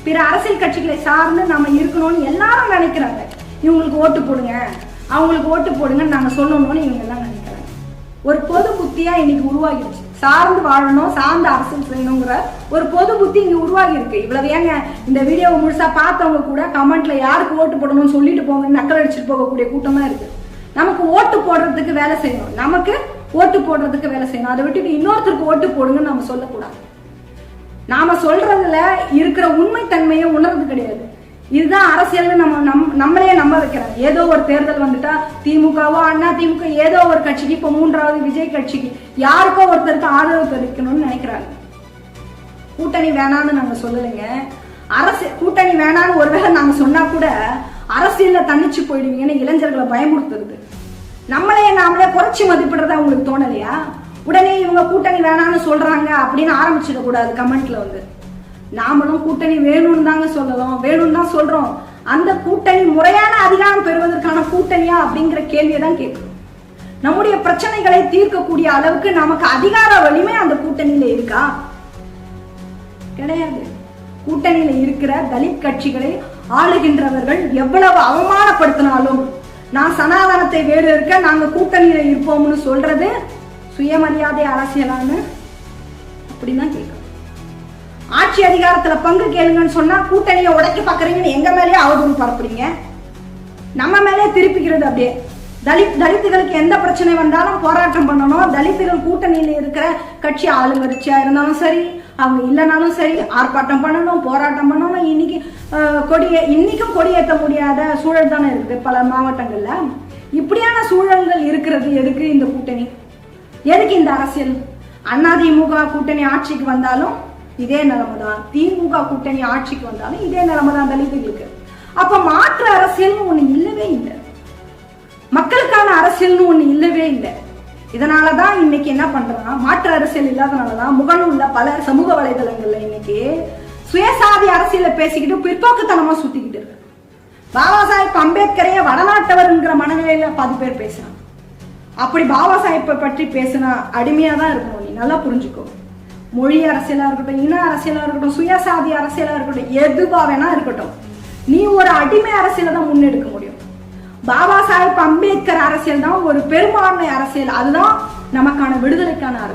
பிற அரசியல் கட்சிகளை சார்ந்து நம்ம இருக்கணும்னு எல்லாரும் நினைக்கிறாங்க. இவங்களுக்கு ஓட்டு போடுங்க, அவங்களுக்கு ஓட்டு போடுங்கன்னு நாங்க சொல்லணும்னு இவங்க எல்லாம் நினைக்கிறாங்க. ஒரு பொது புத்தியா இன்னைக்கு உருவாகிடுச்சு. சார்ந்து வாழணும், சார்ந்து அரசியல் செய்யணுங்கிற ஒரு பொது புத்தி இங்க உருவாகி இருக்கு. இவ்வளவு ஏங்க இந்த வீடியோவை முழுசா பார்த்தவங்க கூட கமெண்ட்ல யாருக்கு ஓட்டு போடணும்னு சொல்லிட்டு போங்க, நக்கல் அடிச்சுட்டு போகக்கூடிய கூட்டம் தான் இருக்கு. நமக்கு ஓட்டு போடுறதுக்கு வேலை செய்யணும், நமக்கு ஓட்டு போடுறதுக்கு வேலை செய்யணும். அதை விட்டுட்டு இன்னொருத்தருக்கு ஓட்டு போடுங்கன்னு நம்ம சொல்லக்கூடாது. நாம சொல்றதுல இருக்கிற உண்மை தன்மையை உணர்றது கிடையாது. இதுதான் அரசியல் நம்மளே நம்ப வைக்கிறாங்க. ஏதோ ஒரு தேர்தல் வந்துட்டா திமுகவோ அண்ணா திமுக ஏதோ ஒரு கட்சிக்கு, இப்ப மூன்றாவது விஜய் கட்சிக்கு யாருக்கோ ஒருத்தருக்கு ஆதரவு தெரிவிக்கணும்னு நினைக்கிறாங்க. கூட்டணி வேணான்னு நாங்க சொல்லலைங்க. கூட்டணி வேணான்னு ஒருவேளை நாங்க சொன்னா கூட அரசியல்ல தன்னிச்சு போயிடுவீங்கன்னு இளைஞர்களை பயமுறுத்துறது. நாமளே குறைச்சி மதிப்பிடுறதா உங்களுக்கு தோணலையா? உடனே இவங்க கூட்டணி வேணான்னு சொல்றாங்க அப்படின்னு ஆரம்பிச்சிட கூடாது. கமெண்ட்ல வந்து நாமளும் கூட்டணி வேணும்னு தாங்க சொல்லலாம், வேணும்னு தான் சொல்றோம். அந்த கூட்டணி முறையான அதிகாரம் பெறுவதற்கான கூட்டணியா அப்படிங்கிற கேள்வியை தான் கேட்கிறோம். நம்முடைய பிரச்சனைகளை தீர்க்கக்கூடிய அளவுக்கு நமக்கு அதிகார வலிமை அந்த கூட்டணியில இருக்கா? கிடையாது. கூட்டணியில இருக்கிற தலித் கட்சிகளை ஆளுகின்றவர்கள் எவ்வளவு அவமானப்படுத்தினாலும் நான் சனாதனத்தை வேறு இருக்க நாங்க கூட்டணியில இருப்போம்னு சொல்றது சுயமரியாதை அரசியலான்னு அப்படிதான் கேட்கும். ஆட்சி அதிகாரத்துல பங்கு கேளுங்கன்னு சொன்னா கூட்டணியை உடைக்க பாக்குறீங்கன்னு எங்க மேலேயே அவதூறு பரப்புறீங்க, நம்ம மேலே திருப்பிக்கிறது. அப்படியே தலித்துகளுக்கு எந்த பிரச்சனை வந்தாலும் போராட்டம் பண்ணணும். தலித்துகள் கூட்டணியில இருக்கிற கட்சி ஆளுங்கட்சியா இருந்தாலும் சரி, அவங்க இல்லைனாலும் சரி, ஆர்ப்பாட்டம் பண்ணணும், போராட்டம் பண்ணணும். இன்னைக்கும் கொடியேற்ற முடியாத சூழல் தானே இருக்குது பல மாவட்டங்கள்ல. இப்படியான சூழல்கள் இருக்கிறது எதுக்கு இந்த கூட்டணி, எதுக்கு இந்த அரசியல்? அதிமுக கூட்டணி ஆட்சிக்கு வந்தாலும் இதே நிலைமை தான், திமுக கூட்டணி ஆட்சிக்கு வந்தாலும் இதே நிலைமை தான் தலித்துகளுக்கு. அப்ப மாற்று அரசியல்னு ஒண்ணு இல்லவே இல்லை, மக்களுக்கான அரசியல்னு ஒண்ணு இல்லவே இல்லை. இதனாலதான் இன்னைக்கு என்ன பண்றோம்னா, மாற்று அரசியல் இல்லாதனாலதான் முகநூல்ல பல சமூக வலைதளங்கள்ல இன்னைக்கு சுயசாதி அரசியல பேசிக்கிட்டு பிற்போக்குத்தனமா சுத்திக்கிட்டு இருக்கு. பாபா சாஹிப் அம்பேத்கரைய வடநாட்டவர்ங்கிற மனநிலையில பாதி பேர் பேசுறாங்க. அப்படி பாபா சாஹிப்பை பற்றி பேசினா அடிமையா தான் இருக்கணும். நீ நல்லா புரிஞ்சுக்கோ. மொழி அரசியலா இருக்கட்டும், இன அரசியலா இருக்கட்டும், சுயசாதி அரசியலா இருக்கட்டும், எதுவா வேணா இருக்கட்டும், நீ ஒரு அடிமை அரசியலை தான் முன்னெடுக்க முடியும். பாபா சாஹிப் அம்பேத்கர் அரசியல் தான் ஒரு பெரும்பான்மை அரசியல், அதுதான் நமக்கான விடுதலைக்கான அரசியல்.